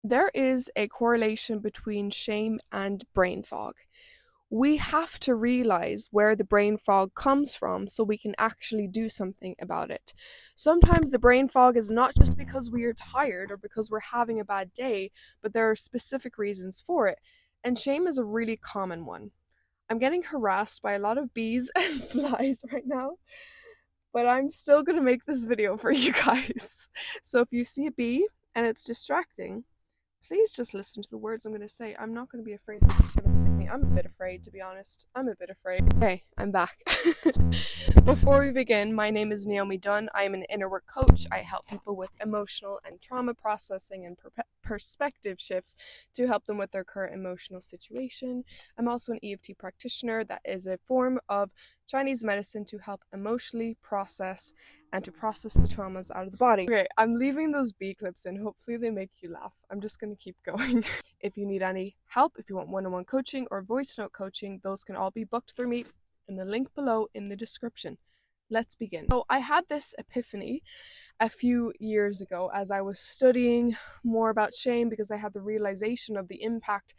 There is a correlation between shame and brain fog. We have to realize where the brain fog comes from so we can actually do something about it. Sometimes the brain fog is not just because we are tired or because we're having a bad day, but there are specific reasons for it. And shame is a really common one. I'm getting harassed by a lot of bees and flies right now, but I'm still going to make this video for you guys. So if you see a bee and it's distracting, please just listen to the words I'm going to say. I'm not going to be afraid this is going to hit me. I'm a bit afraid, to be honest. I'm a bit afraid. Okay, I'm back. Before we begin, my name is Naomi Dunn. I am an inner work coach. I help people with emotional and trauma processing and perspective shifts to help them with their current emotional situation. I'm also an EFT practitioner. That is a form of Chinese medicine to help emotionally process and to process the traumas out of the body. Okay, I'm leaving those B clips in. Hopefully they make you laugh. I'm just going to keep going. If you need any help, if you want one-on-one coaching or voice note coaching, those can all be booked through me in the link below in the description. Let's begin. So I had this epiphany a few years ago as I was studying more about shame, because I had the realization of the impact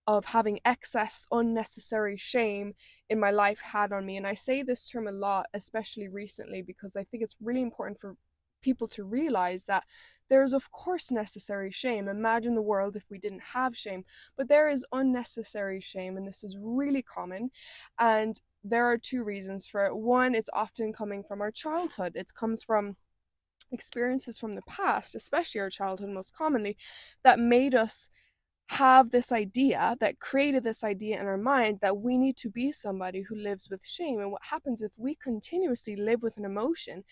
of having excess unnecessary shame in my life had on me. And I say this term a lot, especially recently, because I think it's really important for people to realize that there's of course necessary shame. Imagine the world if we didn't have shame, but there is unnecessary shame, and this is really common. And there are two reasons for it. One, it's often coming from our childhood. It comes from experiences from the past, especially our childhood most commonly, that made us have this idea, that created this idea in our mind that we need to be somebody who lives with shame. And what happens if we continuously live with an emotion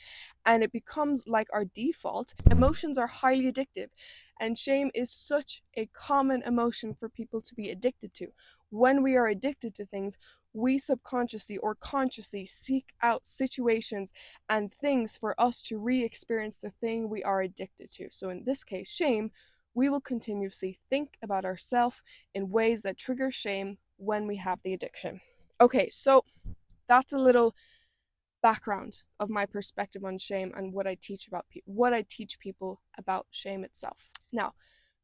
and it becomes like our default? Emotions are highly addictive, and shame is such a common emotion for people to be addicted to. When we are addicted to things, we subconsciously or consciously seek out situations and things for us to re-experience the thing we are addicted to. So in this case, shame, we will continuously think about ourselves in ways that trigger shame when we have the addiction. Okay, so that's a little background of my perspective on shame and what I teach people about shame itself. Now,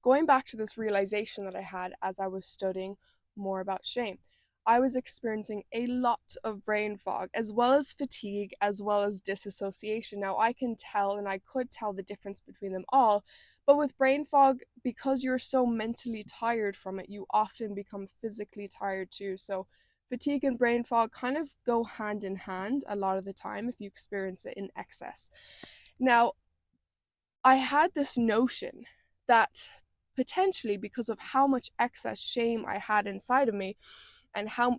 going back to this realization that I had as I was studying more about shame, I was experiencing a lot of brain fog, as well as fatigue, as well as dissociation. Now, I can tell, and I could tell the difference between them all, but with brain fog, because you're so mentally tired from it, you often become physically tired too. So fatigue and brain fog kind of go hand in hand a lot of the time if you experience it in excess. Now, I had this notion that potentially, because of how much excess shame I had inside of me and how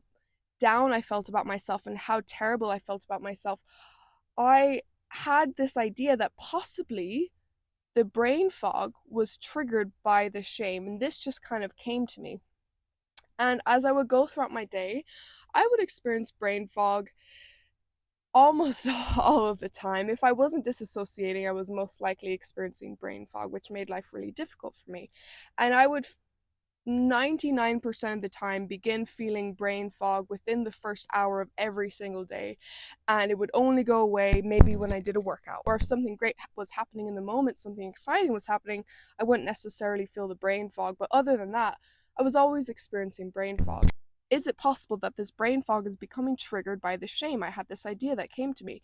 down I felt about myself and how terrible I felt about myself, I had this idea that possibly the brain fog was triggered by the shame. And this just kind of came to me. And as I would go throughout my day, I would experience brain fog almost all of the time. If I wasn't disassociating, I was most likely experiencing brain fog, which made life really difficult for me. And I would 99% of the time begin feeling brain fog within the first hour of every single day, and it would only go away maybe when I did a workout, or if something great was happening in the moment, something exciting was happening, I wouldn't necessarily feel the brain fog. But other than that, I was always experiencing brain fog. Is it possible that this brain fog is becoming triggered by the shame? I had this idea that came to me,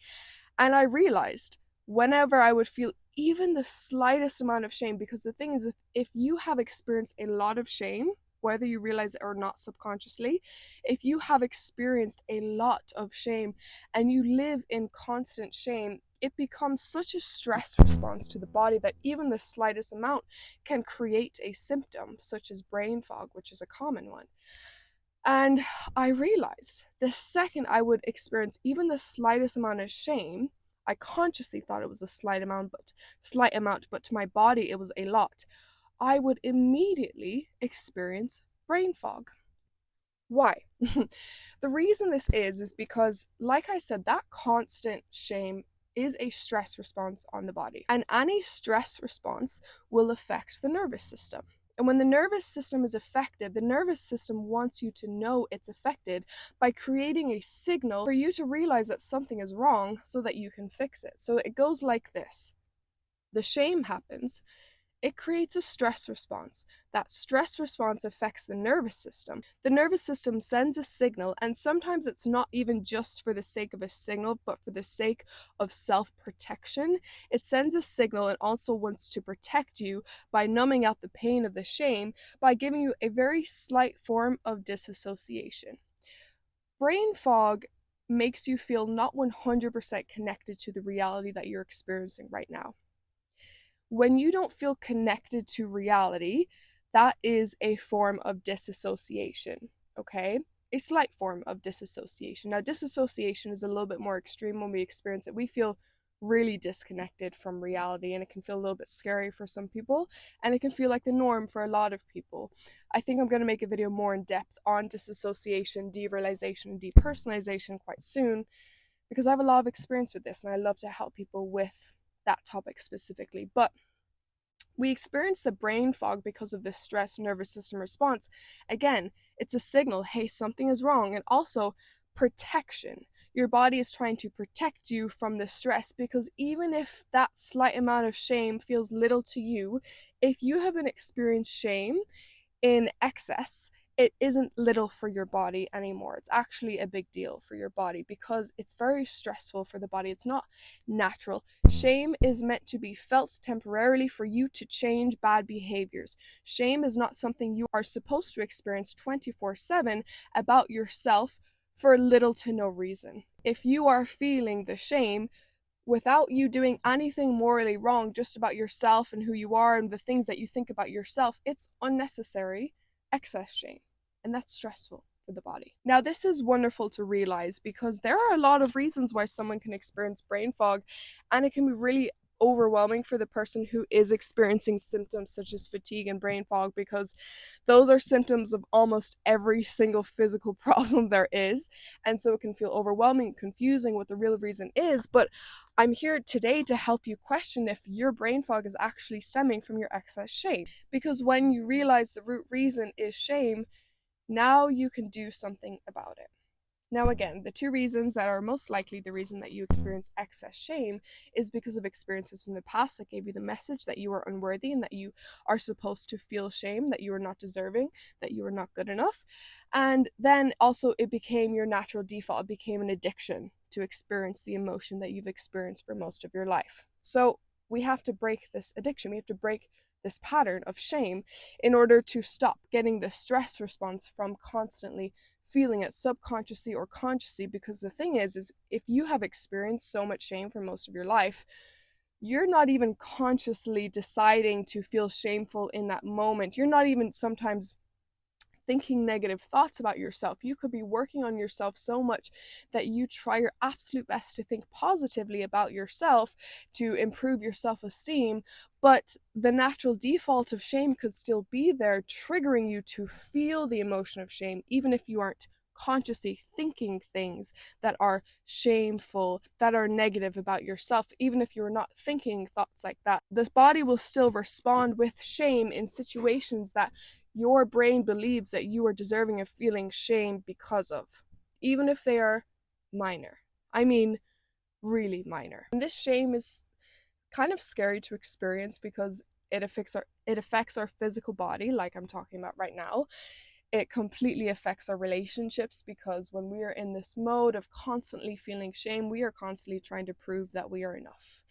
and I realized whenever I would feel even the slightest amount of shame, because the thing is, if you have experienced a lot of shame, whether you realize it or not subconsciously, if you have experienced a lot of shame and you live in constant shame, it becomes such a stress response to the body that even the slightest amount can create a symptom such as brain fog, which is a common one. And I realized the second I would experience even the slightest amount of shame, I consciously thought it was a slight amount, but to my body it was a lot, I would immediately experience brain fog. Why? The reason this is because, like I said, that constant shame is a stress response on the body. And any stress response will affect the nervous system. And when the nervous system is affected, the nervous system wants you to know it's affected by creating a signal for you to realize that something is wrong so that you can fix it. So it goes like this. The shame happens. It creates a stress response. That stress response affects the nervous system. The nervous system sends a signal, and sometimes it's not even just for the sake of a signal, but for the sake of self-protection. It sends a signal and also wants to protect you by numbing out the pain of the shame by giving you a very slight form of disassociation. Brain fog makes you feel not 100% connected to the reality that you're experiencing right now. When you don't feel connected to reality, that is a form of disassociation, okay? A slight form of disassociation. Now, disassociation is a little bit more extreme when we experience it. We feel really disconnected from reality, and it can feel a little bit scary for some people, and it can feel like the norm for a lot of people. I think I'm going to make a video more in depth on disassociation, derealization, and depersonalization quite soon, because I have a lot of experience with this, and I love to help people with that topic specifically. But we experience the brain fog because of this stress nervous system response. Again, it's a signal, hey, something is wrong. And also protection. Your body is trying to protect you from the stress, because even if that slight amount of shame feels little to you, if you haven't experienced shame in excess, it isn't little for your body anymore. It's actually a big deal for your body because it's very stressful for the body. It's not natural. Shame is meant to be felt temporarily for you to change bad behaviors. Shame is not something you are supposed to experience 24/7 about yourself for little to no reason. If you are feeling the shame without you doing anything morally wrong, just about yourself and who you are and the things that you think about yourself, it's unnecessary excess shame. And that's stressful for the body. Now, this is wonderful to realize because there are a lot of reasons why someone can experience brain fog, and it can be really overwhelming for the person who is experiencing symptoms such as fatigue and brain fog, because those are symptoms of almost every single physical problem there is. And so it can feel overwhelming, confusing what the real reason is. But I'm here today to help you question if your brain fog is actually stemming from your excess shame. Because when you realize the root reason is shame, now you can do something about it. Now, again, the two reasons that are most likely the reason that you experience excess shame is because of experiences from the past that gave you the message that you are unworthy and that you are supposed to feel shame, that you are not deserving, that you are not good enough. And then also it became your natural default. It became an addiction to experience the emotion that you've experienced for most of your life. So we have to break this addiction. We have to break this pattern of shame in order to stop getting the stress response from constantly feeling it subconsciously or consciously. Because the thing is if you have experienced so much shame for most of your life, you're not even consciously deciding to feel shameful in that moment. You're not even sometimes thinking negative thoughts about yourself. You could be working on yourself so much that you try your absolute best to think positively about yourself to improve your self-esteem, but the natural default of shame could still be there, triggering you to feel the emotion of shame, even if you aren't consciously thinking things that are shameful, that are negative about yourself. Even if you're not thinking thoughts like that, this body will still respond with shame in situations that your brain believes that you are deserving of feeling shame because of, even if they are minor. I mean, really minor. And this shame is kind of scary to experience because it affects our physical body, like I'm talking about right now. It completely affects our relationships, because when we are in this mode of constantly feeling shame, we are constantly trying to prove that we are enough.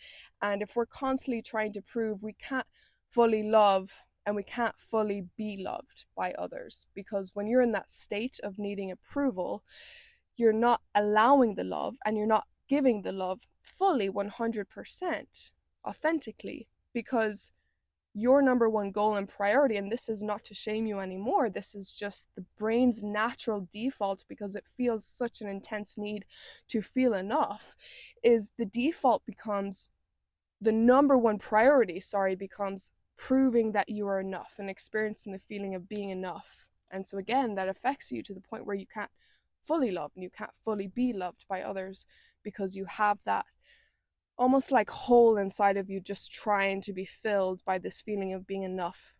And if we're constantly trying to prove, we can't fully love and we can't fully be loved by others, because when you're in that state of needing approval, you're not allowing the love and you're not giving the love fully 100% authentically, because your number one goal and priority, and this is not to shame you anymore, this is just the brain's natural default because it feels such an intense need to feel enough, is the default becomes the number one priority, becomes proving that you are enough and experiencing the feeling of being enough. And so again, that affects you to the point where you can't fully love and you can't fully be loved by others, because you have that almost like hole inside of you just trying to be filled by this feeling of being enough,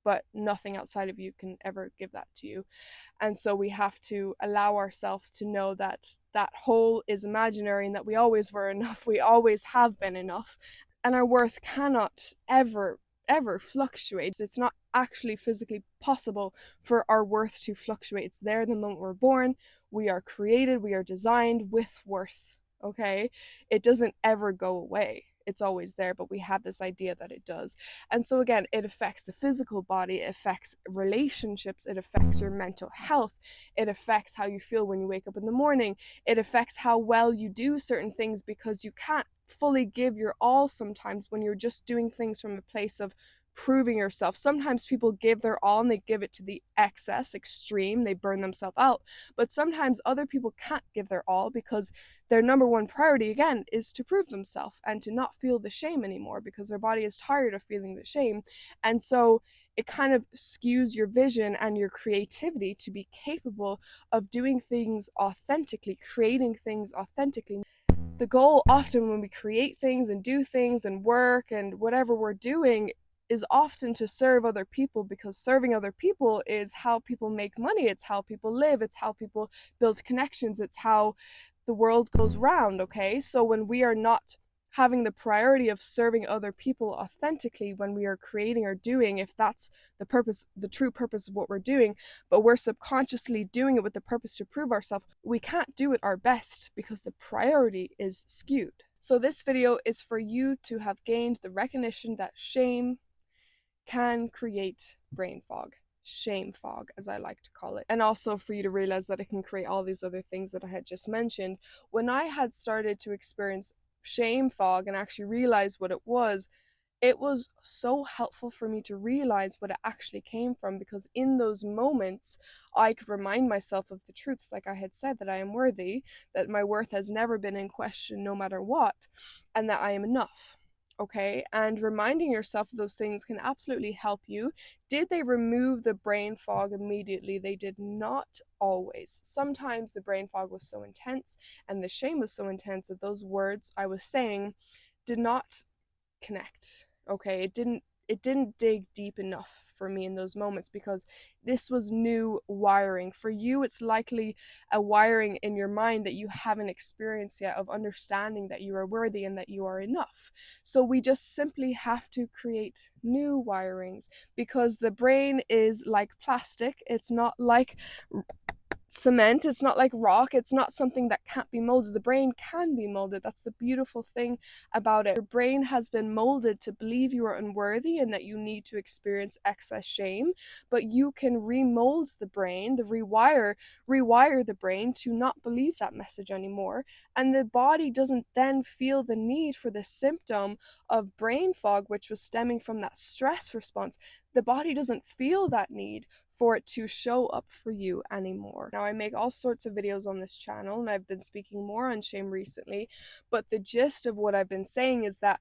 but nothing outside of you can ever give that to you. And so we have to allow ourselves to know that that hole is imaginary and that we always were enough, we always have been enough, and our worth cannot ever ever fluctuate. It's not actually physically possible for our worth to fluctuate. It's there the moment we're born. We are created, we are designed with worth, okay? It doesn't ever go away. It's always there, but we have this idea that it does. And so again, it affects the physical body, it affects relationships, it affects your mental health, it affects how you feel when you wake up in the morning, it affects how well you do certain things, because you can't fully give your all sometimes when you're just doing things from a place of proving yourself. Sometimes people give their all and they give it to the excess extreme, they burn themselves out. But sometimes other people can't give their all because their number one priority, again, is to prove themselves and to not feel the shame anymore, because their body is tired of feeling the shame. And so it kind of skews your vision and your creativity to be capable of doing things authentically, creating things authentically. The goal often when we create things and do things and work and whatever we're doing is often to serve other people, because serving other people is how people make money, it's how people live, it's how people build connections, it's how the world goes round, okay? So when we are not having the priority of serving other people authentically, when we are creating or doing, if that's the purpose, the true purpose of what we're doing, but we're subconsciously doing it with the purpose to prove ourselves, we can't do it our best because the priority is skewed. So this video is for you to have gained the recognition that shame can create brain fog, shame fog, as I like to call it. And also for you to realize that it can create all these other things that I had just mentioned. When I had started to experience shame fog and actually realize what it was so helpful for me to realize what it actually came from, because in those moments I could remind myself of the truths, like I had said, that I am worthy, that my worth has never been in question no matter what, and that I am enough. Okay, and reminding yourself of those things can absolutely help you. Did they remove the brain fog immediately? They did not always. Sometimes the brain fog was so intense and the shame was so intense that those words I was saying did not connect. Okay, it didn't dig deep enough for me in those moments, because this was new wiring. For you, it's likely a wiring in your mind that you haven't experienced yet, of understanding that you are worthy and that you are enough. So we just simply have to create new wirings, because the brain is like plastic. It's not like cement, it's not like rock, it's not something that can't be molded. The brain can be molded. That's the beautiful thing about it. Your brain has been molded to believe you are unworthy and that you need to experience excess shame, but you can remold the brain, rewire the brain to not believe that message anymore, and the body doesn't then feel the need for the symptom of brain fog, which was stemming from that stress response. The body doesn't feel that need for it to show up for you anymore. Now, I make all sorts of videos on this channel, and I've been speaking more on shame recently, but the gist of what I've been saying is that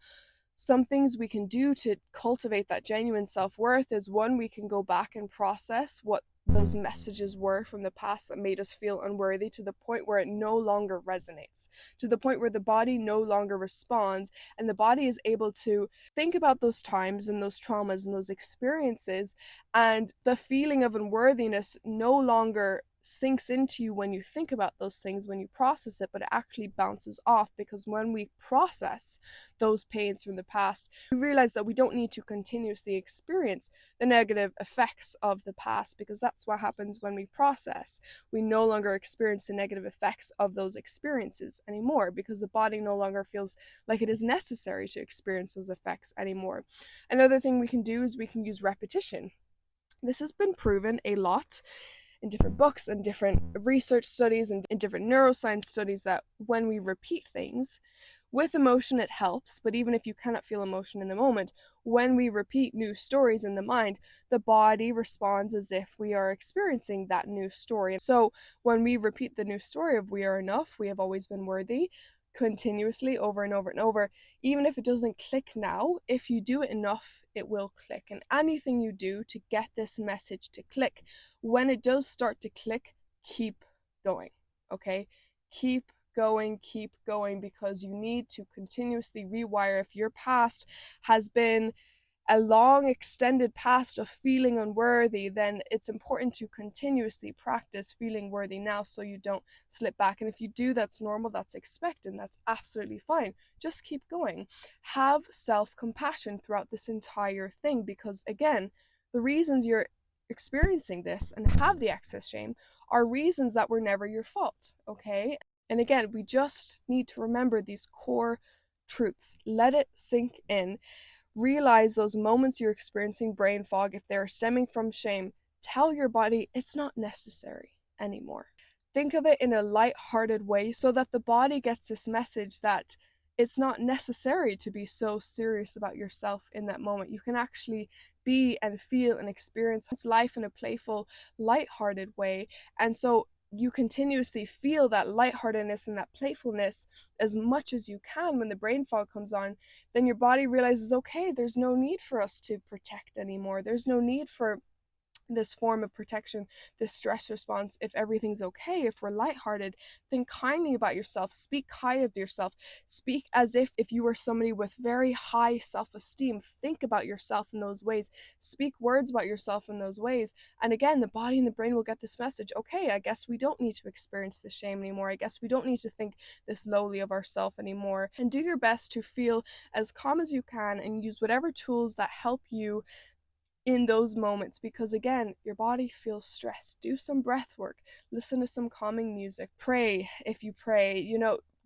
some things we can do to cultivate that genuine self-worth is, one, we can go back and process what those messages were from the past that made us feel unworthy, to the point where it no longer resonates, to the point where the body no longer responds, and the body is able to think about those times and those traumas and those experiences, and the feeling of unworthiness no longer sinks into you when you think about those things, when you process it, but it actually bounces off. Because when we process those pains from the past, we realize that we don't need to continuously experience the negative effects of the past, because that's what happens when we process. We no longer experience the negative effects of those experiences anymore, because the body no longer feels like it is necessary to experience those effects anymore. Another thing we can do is we can use repetition. This has been proven a lot in different books and different research studies and in different neuroscience studies, that when we repeat things with emotion, it helps. But even if you cannot feel emotion in the moment, when we repeat new stories in the mind, the body responds as if we are experiencing that new story. So when we repeat the new story of we are enough, we have always been worthy, continuously over and over and over, even if it doesn't click now, if you do it enough, it will click. And anything you do to get this message to click, when it does start to click, keep going, okay? Keep going, because you need to continuously rewire. If your past has been a long extended past of feeling unworthy, then it's important to continuously practice feeling worthy now so you don't slip back. And if you do, that's normal, that's expected, that's absolutely fine. Just keep going. Have self-compassion throughout this entire thing, because again, the reasons you're experiencing this and have the excess shame are reasons that were never your fault, okay? And again, we just need to remember these core truths. Let it sink in. Realize those moments you're experiencing brain fog, if they're stemming from shame, tell your body it's not necessary anymore. Think of it in a light-hearted way so that the body gets this message that it's not necessary to be so serious about yourself in that moment. You can actually be and feel and experience life in a playful, light-hearted way. And so you continuously feel that lightheartedness and that playfulness as much as you can when the brain fog comes on, then your body realizes, okay, there's no need for us to protect anymore. There's no need for this form of protection, this stress response. If everything's okay, if we're lighthearted, think kindly about yourself, speak high of yourself, speak as if you were somebody with very high self-esteem. Think about yourself in those ways, speak words about yourself in those ways. And again, the body and the brain will get this message, okay, I guess we don't need to experience this shame anymore. I guess we don't need to think this lowly of ourselves anymore. And do your best to feel as calm as you can and use whatever tools that help you in those moments, because again, your body feels stressed. Do some breath work, listen to some calming music, pray if you pray,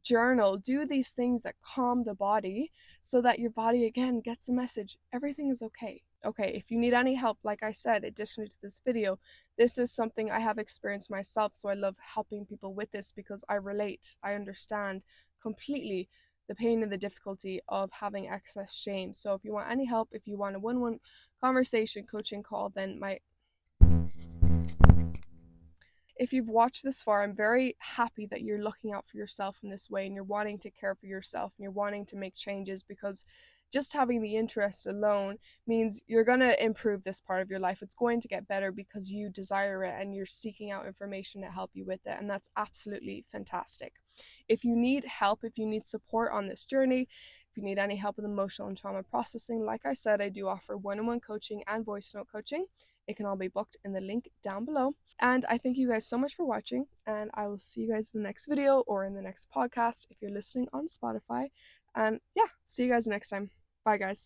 journal, do these things that calm the body so that your body again gets the message everything is okay. Okay, if you need any help, like I said, additionally to this video, this is something I have experienced myself, so I love helping people with this because I relate, I understand completely the pain and the difficulty of having excess shame. So if you want any help, if you want a one-on-one conversation coaching call, then if you've watched this far, I'm very happy that you're looking out for yourself in this way and you're wanting to care for yourself and you're wanting to make changes, because just having the interest alone means you're going to improve this part of your life. It's going to get better because you desire it and you're seeking out information to help you with it, and that's absolutely fantastic. If you need help, if you need support on this journey, if you need any help with emotional and trauma processing, like I said, I do offer one-on-one coaching and voice note coaching. It can all be booked in the link down below. And I thank you guys so much for watching, and I will see you guys in the next video or in the next podcast if you're listening on Spotify. And yeah, see you guys next time. Bye, guys.